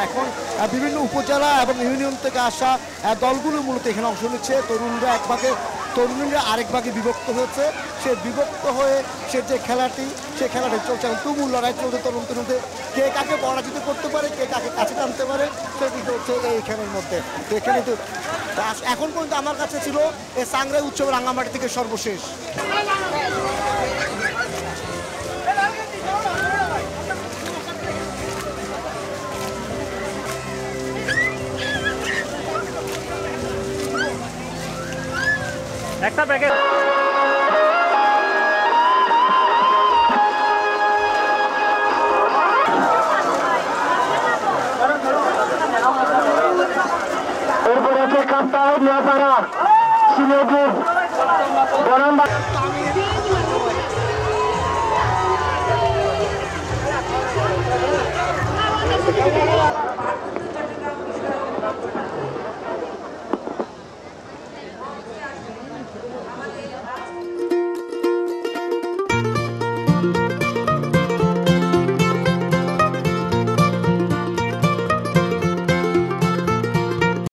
এখন বিভিন্ন উপজেলা এবং ইউনিয়ন থেকে আসা দলগুলো মূলত এখানে অংশ নিচ্ছে। তরুণরা এক ভাগে, তরুণীরা আরেক ভাগে বিভক্ত হয়েছে। সে বিভক্ত হয়ে সে যে খেলাটি, সে খেলাটি চলছে। তুমুল লড়াই চলছে তরুণ তরুণদের, কে কাকে পরাজিত করতে পারে, কে কাকে কাছে টানতে পারে, সেটি হচ্ছে এই খেলার মধ্যে। তো এখানে তো এখন পর্যন্ত আমার কাছে ছিল এই সাংগ্রাই উৎসব রাঙ্গামাটি থেকে সর্বশেষ। একটা প্যাকেট এরপরে আছে কাপ্তাই নিয়াপাড়া শিলিগুড়ি বরং